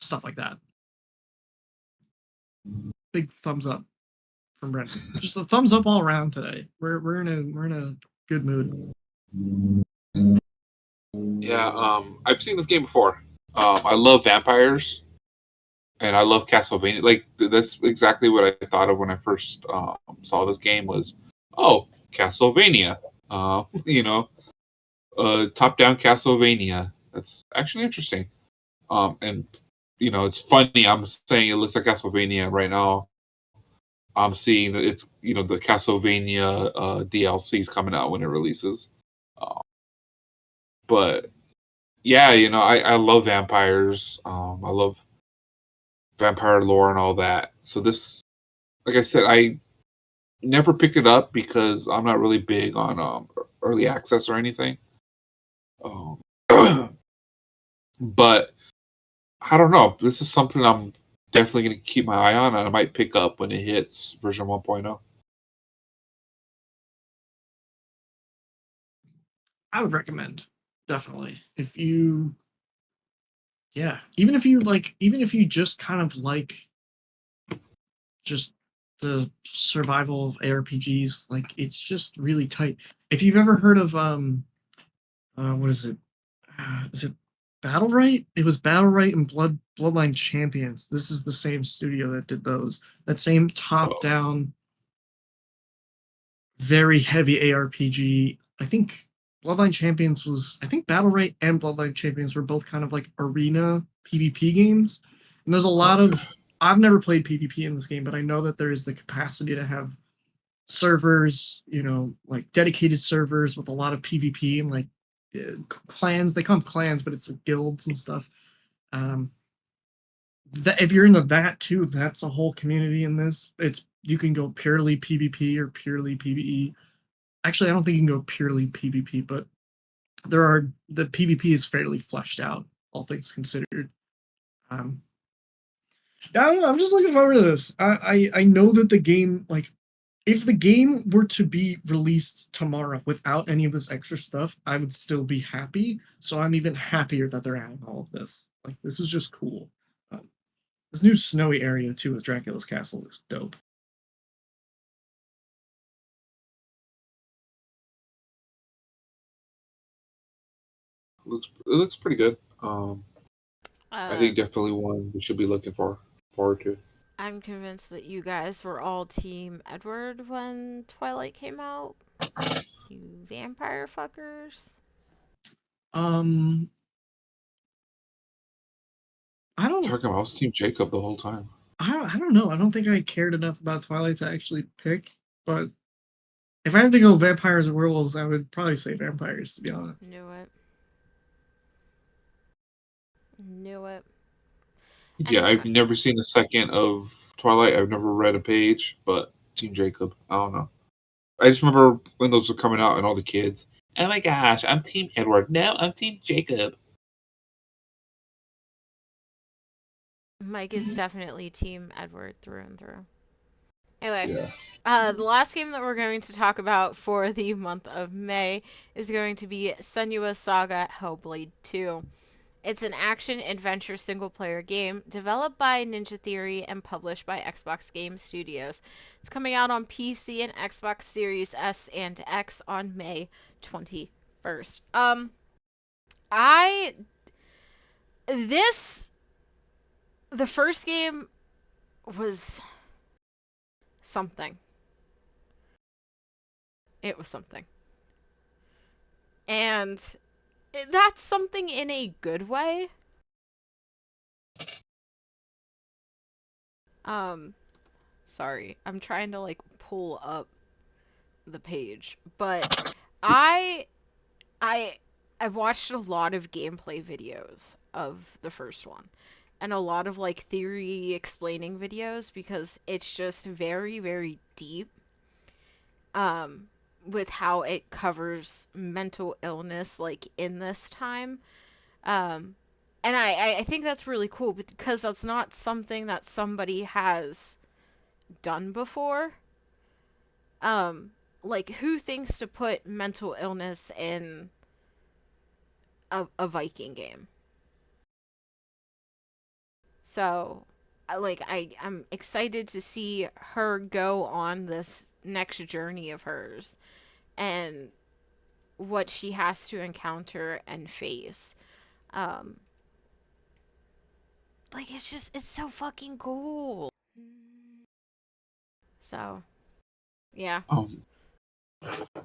stuff like that. Big thumbs up from Brendan. Just a thumbs up all around today. We're in a good mood. Yeah, I've seen this game before. I love vampires. and I love Castlevania. Like that's exactly what I thought of when I first saw this game. Was oh Castlevania, you know, top down Castlevania. That's actually interesting. And you know, it's funny. I'm saying it looks like Castlevania right now. I'm seeing that it's the Castlevania DLCs coming out when it releases. Uh, but yeah, I love vampires. I love vampire lore and all that. So this, like I said, I never picked it up because I'm not really big on early access or anything. Um, but I don't know. This is something I'm definitely going to keep my eye on, and I might pick up when it hits version 1.0. I would recommend, definitely. If you Yeah, even if you just kind of like just the survival of ARPGs, like it's just really tight. If you've ever heard of what is it? Is it Battle Right? It was Battle Right and Bloodline Champions. This is the same studio that did those. That same top Oh, down, very heavy ARPG. I think Battle Right and Bloodline Champions were both kind of like arena PvP games. And there's a lot okay. of I've never played PvP in this game, but I know that there is the capacity to have servers, like dedicated servers with a lot of PvP and like clans. They call them clans, but it's like guilds and stuff. Um, that if you're into that too, that's a whole community in this. It's you can go purely PvP or purely PvE. Actually, I don't think you can go purely PvP, but the PvP is fairly fleshed out, all things considered. Um, yeah, I don't know. I'm just looking forward to this. I know that the game, like, if the game were to be released tomorrow without any of this extra stuff, I would still be happy. So I'm even happier that they're adding all of this. Like, this is just cool. Um, this new snowy area too with Dracula's castle looks dope. It looks pretty good. I Uh, think definitely one we should be looking forward to. I'm convinced that you guys were all Team Edward when Twilight came out. You vampire fuckers. Um, I don't, Talking about I was Team Jacob the whole time. I don't know. I don't think I cared enough about Twilight to actually pick. But if I had to go vampires or werewolves, I would probably say vampires, to be honest. Knew it. Knew it. Yeah, Anyway, I've never seen a second of Twilight. I've never read a page, but Team Jacob. I don't know. I just remember when those were coming out and all the kids. Oh my gosh, I'm Team Edward. No, I'm Team Jacob. Mike is definitely Team Edward through and through. Anyway, Yeah. the last game that we're going to talk about for the month of May is going to be Senua's Saga Hellblade 2. It's an action adventure single player game developed by Ninja Theory and published by Xbox Game Studios. It's coming out on PC and Xbox Series S and X on May 21st. I this the first game was something. It was something. And that's something in a good way. Um sorry. I'm trying to like pull up the page, but I I I've watched a lot of gameplay videos of the first one and a lot of like theory explaining videos because it's just very very deep um with how it covers mental illness like in this time. Um and I think that's really cool because that's not something that somebody has done before. Um like who thinks to put mental illness in a Viking game? So, I'm excited to see her go on this next journey of hers and what she has to encounter and face. Um, like it's so fucking cool. So yeah. Um,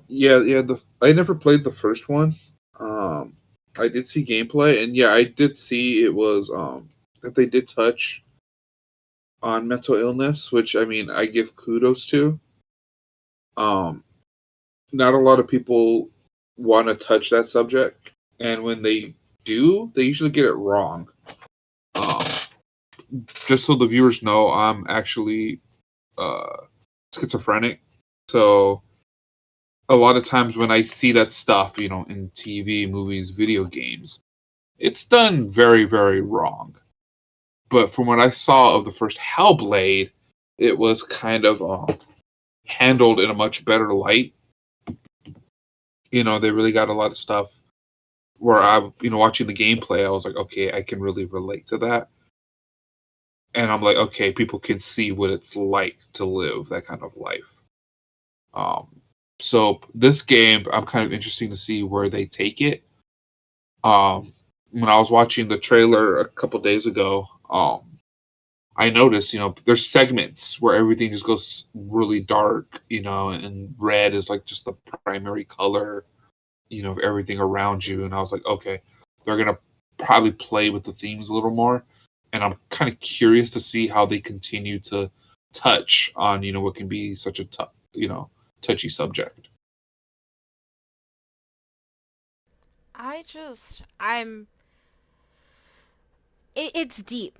yeah. I never played the first one. Um, I did see gameplay, and yeah, I did see it was that they did touch on mental illness, which I mean I give kudos to. Um, Not a lot of people want to touch that subject, and when they do, they usually get it wrong. Um, just so the viewers know, I'm actually uh, schizophrenic, so a lot of times when I see that stuff, in TV, movies, video games, it's done very, very wrong. But from what I saw of the first Hellblade, it was kind of handled in a much better light. They really got a lot of stuff where watching the gameplay, I was like, okay, I can really relate to that. And I'm like, okay, people can see what it's like to live that kind of life. Um, so this game, I'm kind of interesting to see where they take it. When I was watching the trailer a couple days ago, I noticed, there's segments where everything just goes really dark, and red is like just the primary color, of everything around you. And I was like, okay, they're gonna probably play with the themes a little more. And I'm kind of curious to see how they continue to touch on, what can be such a touchy subject. I'm it's deep.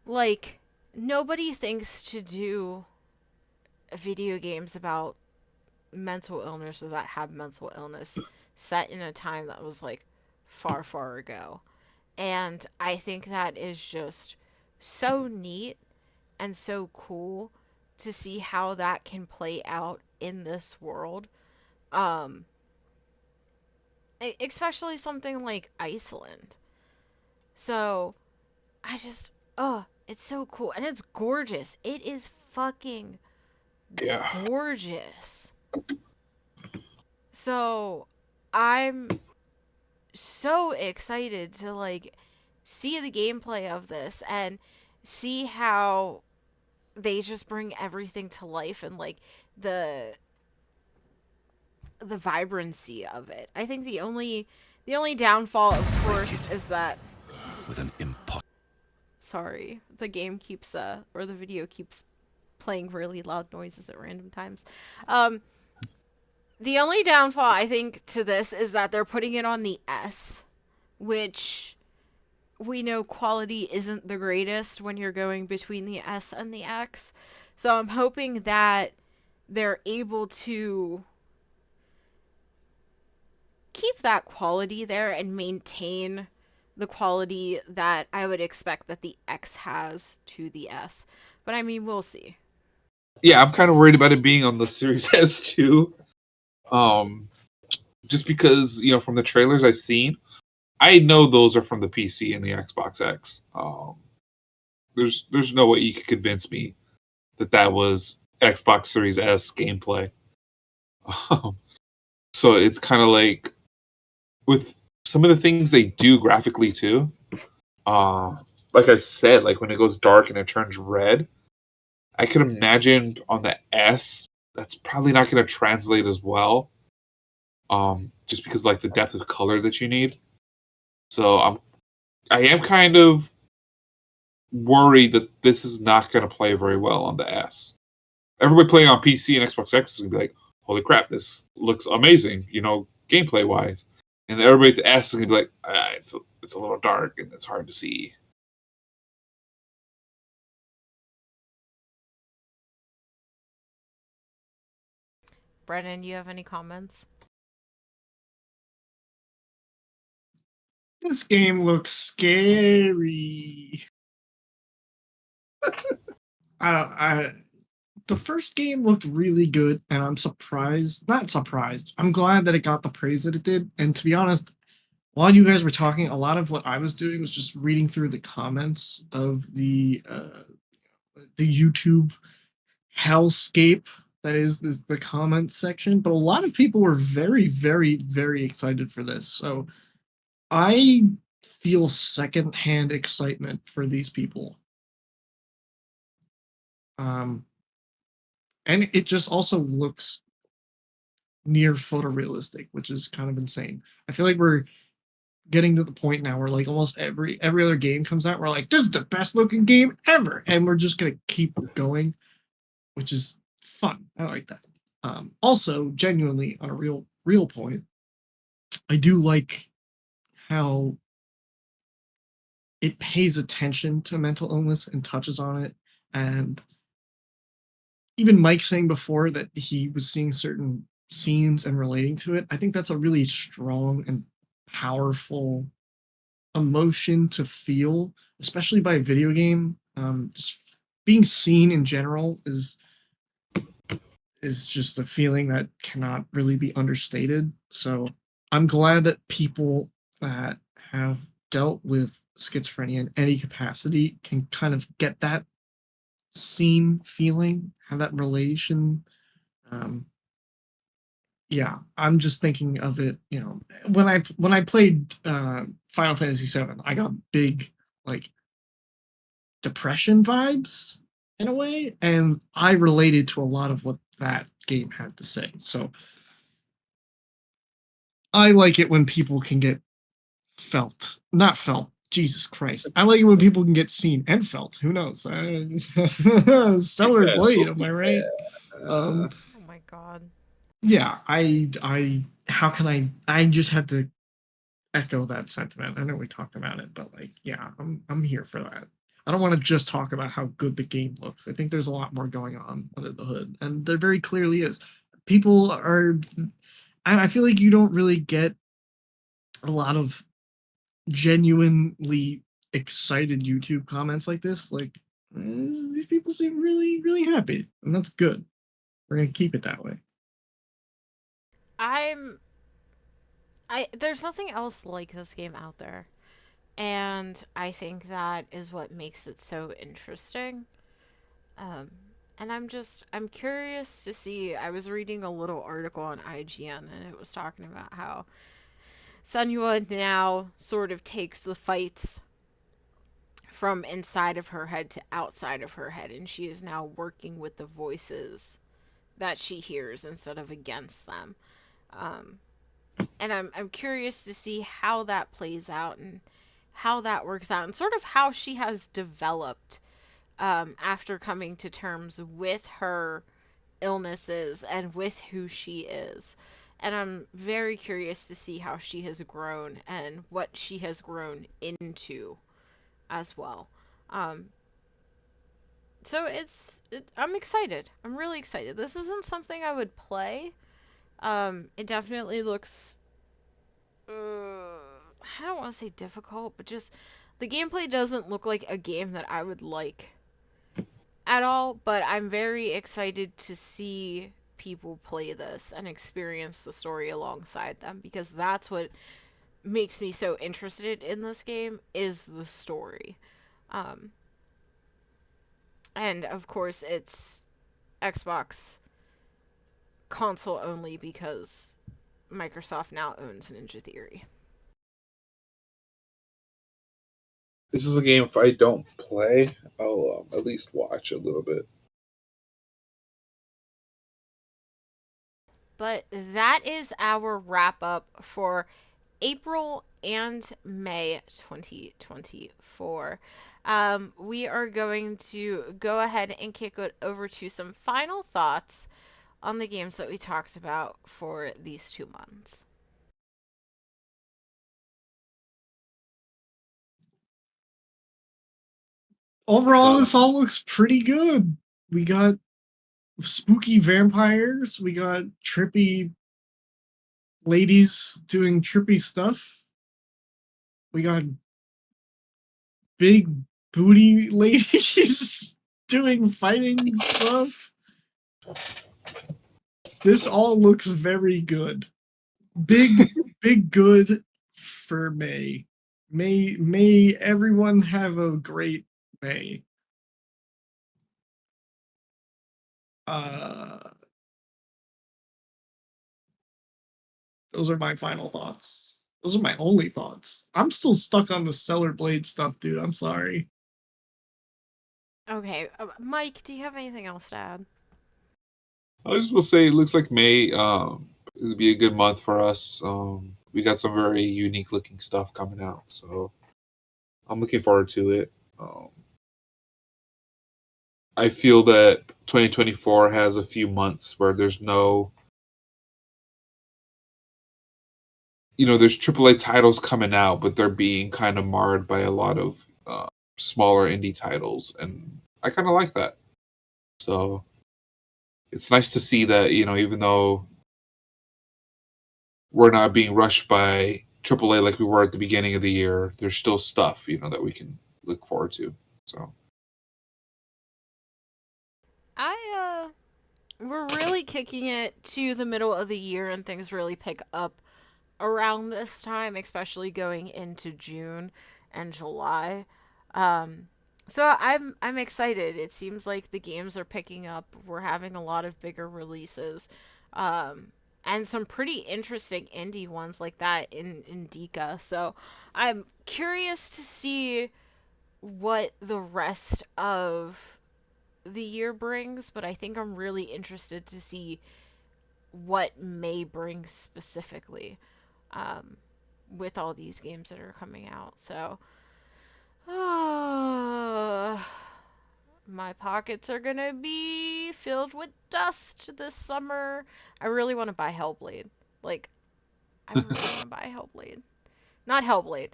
Like nobody thinks to do video games about mental illness or that have mental illness set in a time that was like far, far ago. And I think that is just so neat and so cool to see how that can play out in this world. Um, especially something like Iceland. So I just, it's so cool. And it's gorgeous. It is fucking Yeah. gorgeous. So I'm so excited to like see the gameplay of this and see how they just bring everything to life and like the the vibrancy of it. I think the only downfall of course is that with an impossible. sorry, the game keeps or the video keeps playing really loud noises at random times. Um the only downfall I think to this is that they're putting it on the S, which we know quality isn't the greatest when you're going between the S and the X. So I'm hoping that they're able to keep that quality there and maintain the quality that I would expect that the X has to the S. But I mean, we'll see. Yeah, I'm kind of worried about it being on the Series S too. Um, just because, from the trailers I've seen, I know those are from the PC and the Xbox X. There's no way you could convince me that was Xbox Series S gameplay. Um, so it's kind of like with some of the things they do graphically too. Uh, like I said, like when it goes dark and it turns red, I could imagine on the S that's probably not going to translate as well. Just because like the depth of color that you need. So I am kind of worried that this is not going to play very well on the S. Everybody playing on PC and Xbox X is going to be like, holy crap, this looks amazing, gameplay wise. And everybody at the S is going to be like, it's a little dark and it's hard to see. Brennan, you have any comments? This game looks scary. I the first game looked really good, and I'm surprised. Not surprised. I'm glad that it got the praise that it did. And to be honest, while you guys were talking, a lot of what I was doing was just reading through the comments of the YouTube hellscape that is the comment section. But a lot of people were very, very, very excited for this. So I feel secondhand excitement for these people. Um, and it just also looks near photorealistic, which is kind of insane. I feel like we're getting to the point now where like almost every other game comes out, we're like, this is the best looking game ever, and we're just gonna keep going, which is fun. I like that. Also, genuinely on a real point, I do like how it pays attention to mental illness and touches on it. And even Mike saying before that he was seeing certain scenes and relating to it, I think that's a really strong and powerful emotion to feel, especially by a video game. Just being seen in general is just a feeling that cannot really be understated. So I'm glad that people that have dealt with schizophrenia in any capacity can kind of get that seen feeling, have that relation. Um, yeah, I'm just thinking of it. When I played Final Fantasy VII, I got big like depression vibes in a way, and I related to a lot of what that game had to say. So I like it when people can get felt, not felt. Jesus Christ. I like it when people can get seen and felt. Who knows? Stellar Blade, am I right? Um, Oh my god. yeah, how can I just had to echo that sentiment. I know we talked about it, but like, yeah, I'm here for that. I don't want to just talk about how good the game looks. I think there's a lot more going on under the hood, and there very clearly is. People are, I feel like you don't really get a lot of genuinely excited YouTube comments like this. Like, these people seem really, really happy, and that's good. We're gonna keep it that way. I'm I there's nothing else like this game out there. And I think that is what makes it so interesting. Um and I'm curious to see. I was reading a little article on IGN and it was talking about how Sunua now sort of takes the fights from inside of her head to outside of her head, and she is now working with the voices that she hears instead of against them. Um, and I'm curious to see how that plays out and how that works out and sort of how she has developed after coming to terms with her illnesses and with who she is. And I'm very curious to see how she has grown and what she has grown into as well. Um, so I'm excited. I'm really excited. This isn't something I would play. It definitely looks I don't want to say difficult, but just the gameplay doesn't look like a game that I would like at all, but I'm very excited to see people play this and experience the story alongside them because that's what makes me so interested in this game is the story. Um and of course it's Xbox console only because Microsoft now owns Ninja Theory. This is a game, if I don't play, I'll at least watch a little bit. But that is our wrap up for April and May 2024. We are going to go ahead and kick it over to some final thoughts on the games that we talked about for these 2 months. Overall, this all looks pretty good. We got spooky vampires. We got trippy ladies doing trippy stuff. We got big booty ladies doing fighting stuff. This all looks very good. Big, big good for May. May everyone have a great May. Uh, those are my final thoughts. Those are my only thoughts. I'm still stuck on the Stellar Blade stuff, dude. I'm sorry. Okay, Mike, do you have anything else to add? I just will say it looks like May is be a good month for us. We got some very unique looking stuff coming out, so I'm looking forward to it. I feel that 2024 has a few months where there's no, there's AAA titles coming out, but they're being kind of marred by a lot of smaller indie titles, and I kind of like that. So it's nice to see that, even though we're not being rushed by AAA like we were at the beginning of the year, there's still stuff, that we can look forward to. So I we're really kicking it to the middle of the year and things really pick up around this time, especially going into June and July. Um, so I'm excited. It seems like the games are picking up. We're having a lot of bigger releases, and some pretty interesting indie ones like that in Indica. So I'm curious to see what the rest of the year brings. But I think I'm really interested to see what May brings specifically, um, with all these games that are coming out. So, my pockets are gonna be filled with dust this summer. I really want to buy Hellblade. Like, I really want to buy Hellblade. Not Hellblade.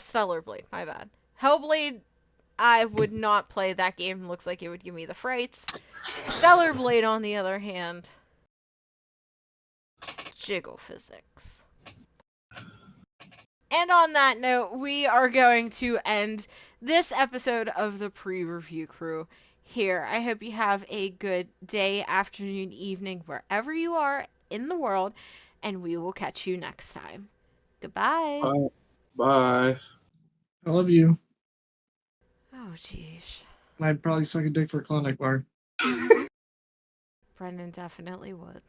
Stellar Blade. My bad. Hellblade. I would not play that game. Looks like it would give me the frights. Stellar Blade, on the other hand, jiggle physics. And on that note, we are going to end this episode of the pre-review crew here. I hope you have a good day, afternoon, evening, wherever you are in the world, and we will catch you next time. Goodbye. bye. Bye. I love you. Oh, jeez. And I'd probably suck a dick for a Klondike bar. Brendan definitely would.